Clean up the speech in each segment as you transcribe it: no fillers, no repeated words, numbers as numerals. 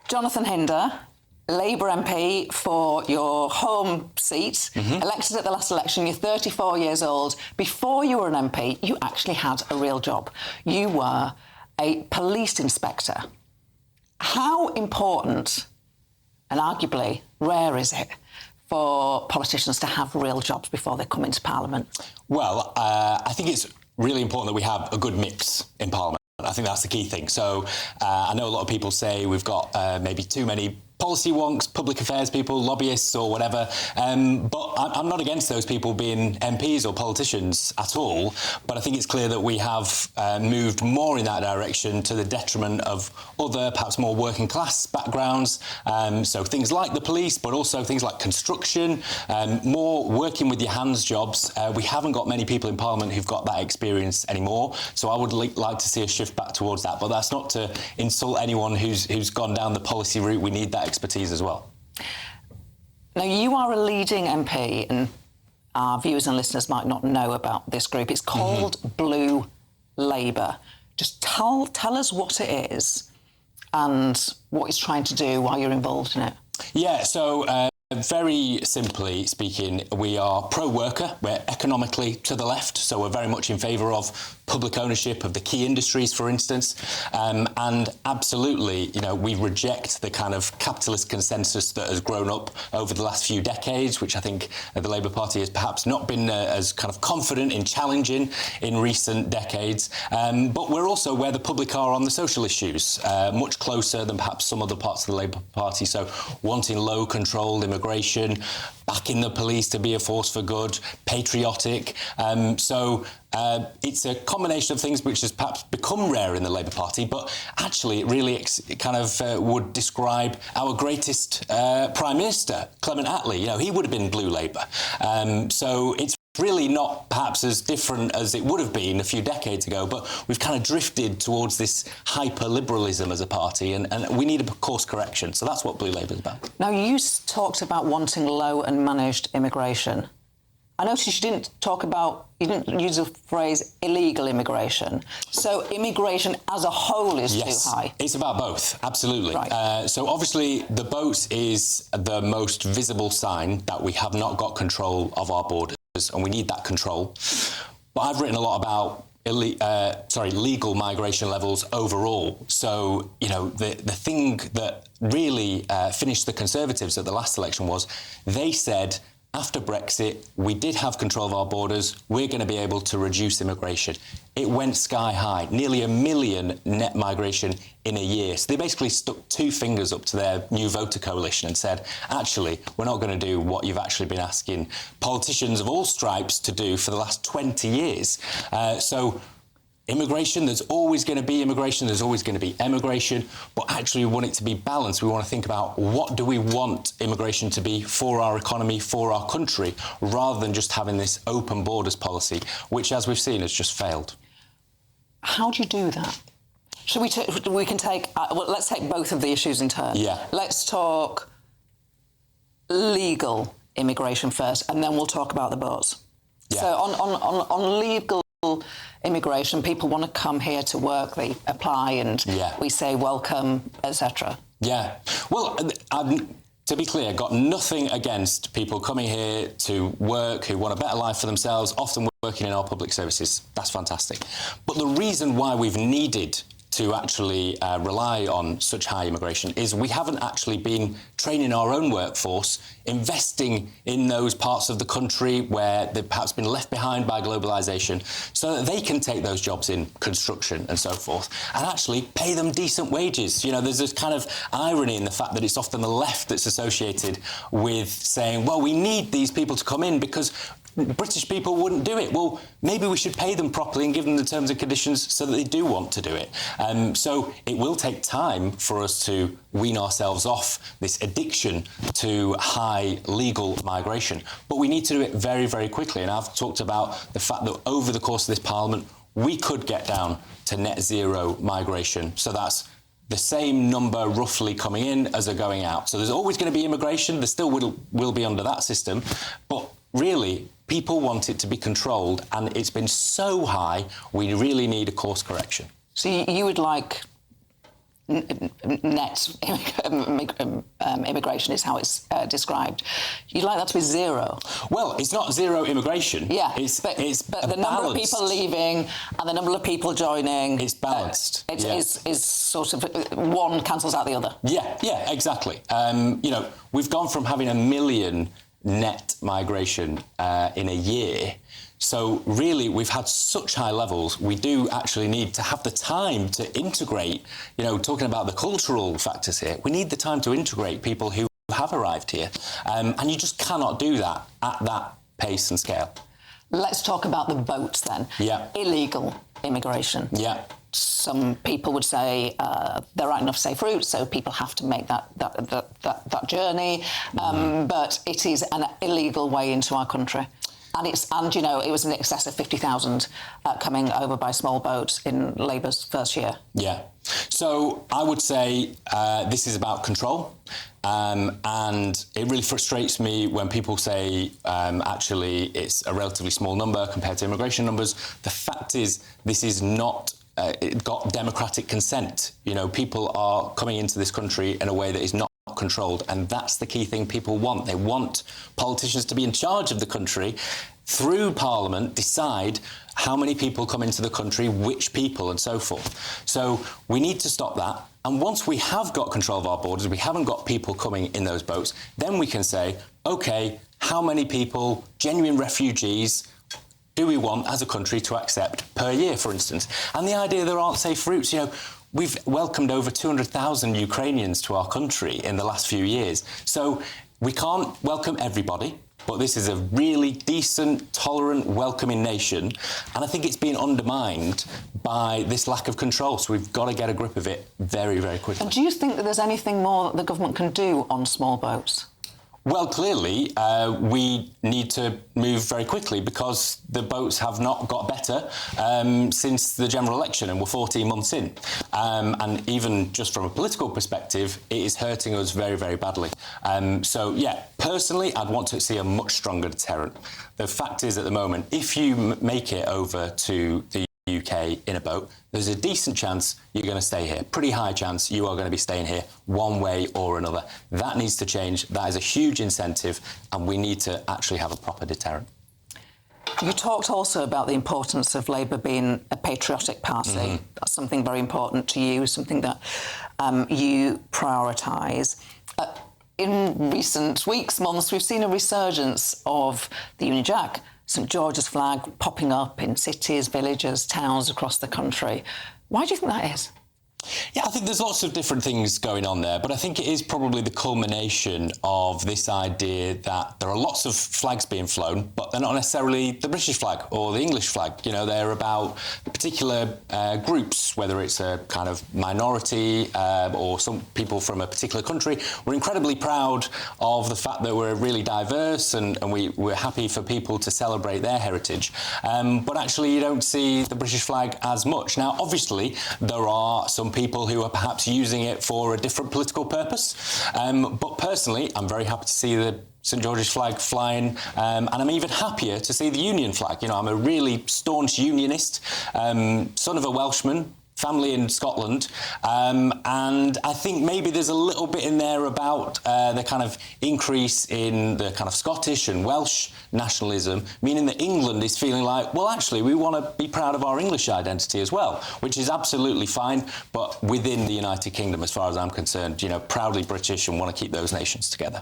Jonathan Hinder, Labour MP for your home seat, elected at the last election. You're 34 years old. Before you were an MP, you actually had a real job. You were a police inspector. How important, and arguably rare, is it for politicians to have real jobs before they come into Parliament? Well, I think it's really important that we have a good mix in Parliament. I think that's the key thing. So I know a lot of people say we've got maybe too many policy wonks, public affairs people, lobbyists or whatever. But I'm not against those people being MPs or politicians at all. But I think it's clear that we have moved more in that direction to the detriment of other, perhaps more working class backgrounds. So things like the police, but also things like construction, more working with your hands jobs. We haven't got many people in Parliament who've got that experience anymore. So I would like to see a shift back towards that. But that's not to insult anyone who's gone down the policy route. We need that expertise as well. Now, you are a leading MP, and our viewers and listeners might not know about this group. It's called Blue Labour. Just tell us what it is and what it's trying to do while you're involved in it. Yeah, so very simply speaking, we are pro-worker. We're economically to the left, so we're very much in favour of public ownership of the key industries, for instance, and absolutely, you know, we reject the kind of capitalist consensus that has grown up over the last few decades, which I think the Labour Party has perhaps not been as kind of confident in challenging in recent decades. But we're also where the public are on the social issues, much closer than perhaps some other parts of the Labour Party. So wanting low-controlled immigration, backing the police to be a force for good, patriotic. It's a combination of things which has perhaps become rare in the Labour Party, but actually it really would describe our greatest Prime Minister, Clement Attlee. You know, he would have been Blue Labour. So it's really not perhaps as different as it would have been a few decades ago, but we've kind of drifted towards this hyper-liberalism as a party, and we need a course correction. So that's what Blue Labour is about. Now, you talked about wanting low and managed immigration. I noticed you didn't use the phrase illegal immigration. So immigration as a whole is too high. It's about both, absolutely. Right. So obviously the boat is the most visible sign that we have not got control of our borders, and we need that control. But I've written a lot about legal migration levels overall. So, you know, the thing that really finished the Conservatives at the last election was they said, after Brexit, we did have control of our borders. We're going to be able to reduce immigration. It went sky high, nearly 1 million net migration in a year. So they basically stuck two fingers up to their new voter coalition and said, actually, we're not going to do what you've actually been asking politicians of all stripes to do for the last 20 years. Immigration, there's always going to be immigration, there's always going to be emigration, but actually we want it to be balanced. We want to think about what do we want immigration to be for our economy, for our country, rather than just having this open borders policy, which, as we've seen, has just failed. How do you do that? Should we let's take both of the issues in turn. Yeah. Let's talk legal immigration first, and then we'll talk about the boats. Yeah. So on legal immigration, people want to come here to work, they apply, and we say welcome, etc. Yeah. Well, to be clear, got nothing against people coming here to work who want a better life for themselves, often working in our public services. That's fantastic. But the reason why we've needed to actually rely on such high immigration is we haven't actually been training our own workforce, investing in those parts of the country where they've perhaps been left behind by globalisation, so that they can take those jobs in construction and so forth, and actually pay them decent wages. You know, there's this kind of irony in the fact that it's often the left that's associated with saying, well, we need these people to come in because British people wouldn't do it. Well, maybe we should pay them properly and give them the terms and conditions so that they do want to do it. So it will take time for us to wean ourselves off this addiction to high legal migration. But we need to do it very, very quickly. And I've talked about the fact that over the course of this Parliament, we could get down to net zero migration. So that's the same number roughly coming in as are going out. So there's always going to be immigration. There still will be under that system. But really, people want it to be controlled, and it's been so high, we really need a course correction. So you would like net immigration is how it's described. You'd like that to be zero. Well, it's not zero immigration. Yeah, it's but the balanced. number of people leaving and the number of people joining. It's balanced. Is sort of one cancels out the other. Yeah, exactly. We've gone from having 1 million net migration in a year. So really, we've had such high levels, we do actually need to have the time to integrate, talking about the cultural factors here, we need the time to integrate people who have arrived here. And you just cannot do that at that pace and scale. Let's talk about the boats then. Yeah. Illegal immigration. Yeah. Some people would say there aren't enough safe routes, so people have to make that journey. But it is an illegal way into our country. And it was in excess of 50,000 coming over by small boats in Labour's first year. Yeah. So I would say this is about control. And it really frustrates me when people say, actually, it's a relatively small number compared to immigration numbers. The fact is, this is not it got democratic consent. People are coming into this country in a way that is not controlled, and that's the key thing people want. They want politicians to be in charge of the country, through Parliament, decide how many people come into the country, which people, and so forth. So we need to stop that. And once we have got control of our borders, we haven't got people coming in those boats, then we can say, OK, how many people, genuine refugees, do we want as a country to accept per year, for instance? And the idea there aren't safe routes, we've welcomed over 200,000 Ukrainians to our country in the last few years. So we can't welcome everybody, but this is a really decent, tolerant, welcoming nation. And I think it's been undermined by this lack of control. So we've got to get a grip of it very, very quickly. And do you think that there's anything more that the government can do on small boats? Well, clearly, we need to move very quickly because the boats have not got better since the general election, and we're 14 months in. And even just from a political perspective, it is hurting us very, very badly. Personally, I'd want to see a much stronger deterrent. The fact is, at the moment, if you make it over to the UK in a boat, there's a decent chance you're going to stay here. Pretty high chance you are going to be staying here one way or another. That needs to change. That is a huge incentive, and we need to actually have a proper deterrent. You talked also about the importance of Labour being a patriotic party. That's something very important to you, something that you prioritise. In recent weeks, months, we've seen a resurgence of the Union Jack, St George's flag popping up in cities, villages, towns across the country. Why do you think that is? Yeah, I think there's lots of different things going on there, but I think it is probably the culmination of this idea that there are lots of flags being flown, but they're not necessarily the British flag or the English flag. They're about particular groups, whether it's a kind of minority or some people from a particular country. We're incredibly proud of the fact that we're really diverse and we're happy for people to celebrate their heritage. But actually, you don't see the British flag as much. Now, obviously, there are some people who are perhaps using it for a different political purpose. But personally, I'm very happy to see the St George's flag flying, and I'm even happier to see the Union flag. I'm a really staunch Unionist, son of a Welshman, family in Scotland, and I think maybe there's a little bit in there about the kind of increase in the kind of Scottish and Welsh nationalism, meaning that England is feeling like, well, actually, we want to be proud of our English identity as well, which is absolutely fine, but within the United Kingdom, as far as I'm concerned, proudly British and want to keep those nations together.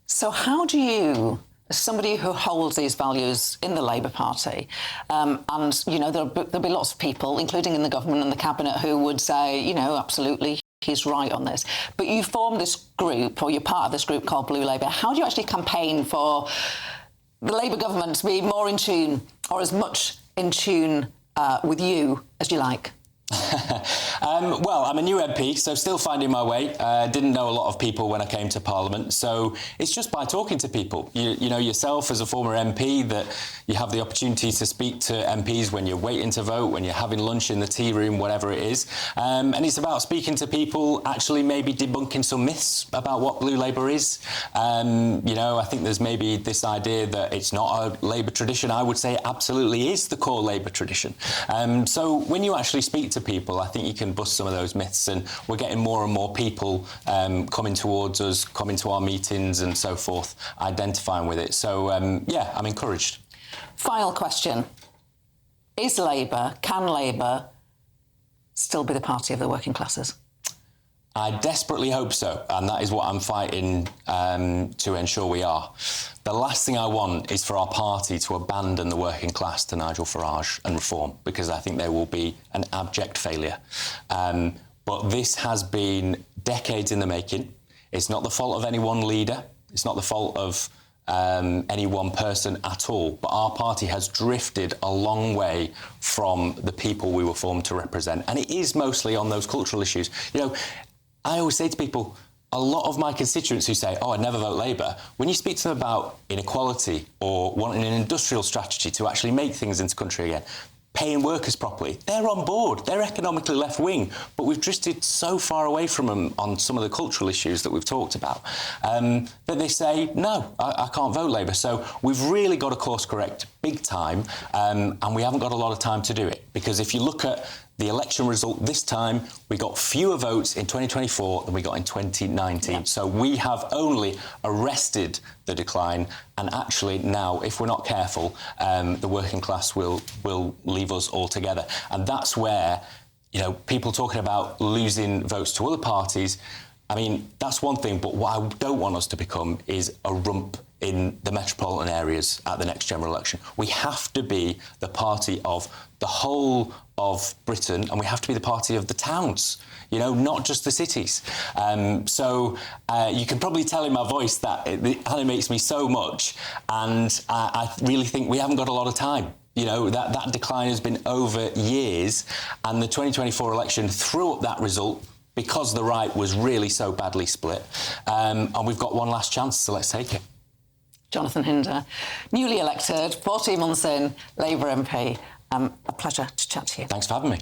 So how do you, as somebody who holds these values in the Labour Party, and, there'll be lots of people, including in the government and the cabinet, who would say, absolutely, he's right on this. But you formed this group, or you're part of this group called Blue Labour. How do you actually campaign for the Labour government to be more in tune, or as much in tune with you as you like? Well, I'm a new MP, so still finding my way. Didn't know a lot of people when I came to Parliament, so it's just by talking to people. You know yourself as a former MP that you have the opportunity to speak to MPs when you're waiting to vote, when you're having lunch in the tea room, whatever it is. And it's about speaking to people, actually maybe debunking some myths about what Blue Labour is. I think there's maybe this idea that it's not a Labour tradition. I would say it absolutely is the core Labour tradition. So when you actually speak to people, I think you can bust some of those myths, and we're getting more and more people coming towards us, coming to our meetings and so forth, identifying with it. So, yeah, I'm encouraged. Final question. Can Labour still be the party of the working classes? I desperately hope so, and that is what I'm fighting to ensure we are. The last thing I want is for our party to abandon the working class to Nigel Farage and Reform, because I think they will be an abject failure. But this has been decades in the making. It's not the fault of any one leader. It's not the fault of any one person at all. But our party has drifted a long way from the people we were formed to represent. And it is mostly on those cultural issues. You know, I always say to people, a lot of my constituents who say, oh, I'd never vote Labour, when you speak to them about inequality or wanting an industrial strategy to actually make things into the country again, paying workers properly, they're on board. They're economically left-wing, but we've drifted so far away from them on some of the cultural issues that we've talked about that they say, no, I can't vote Labour. So we've really got to course correct big time, and we haven't got a lot of time to do it, because if you look at the election result this time, we got fewer votes in 2024 than we got in 2019. Yeah. So we have only arrested the decline, and actually now, if we're not careful, the working class will leave us altogether. And that's where, you know, people talking about losing votes to other parties, I mean, that's one thing, but what I don't want us to become is a rump in the metropolitan areas at the next general election. We have to be the party of the whole of Britain, and we have to be the party of the towns, you know, not just the cities. So you can probably tell in my voice that it animates me so much, and I really think we haven't got a lot of time. You know, that decline has been over years, and the 2024 election threw up that result because the right was really so badly split. And we've got one last chance, so let's take it. Jonathan Hinder, newly elected, 14 months in, Labour MP. A pleasure to chat to you. Thanks for having me.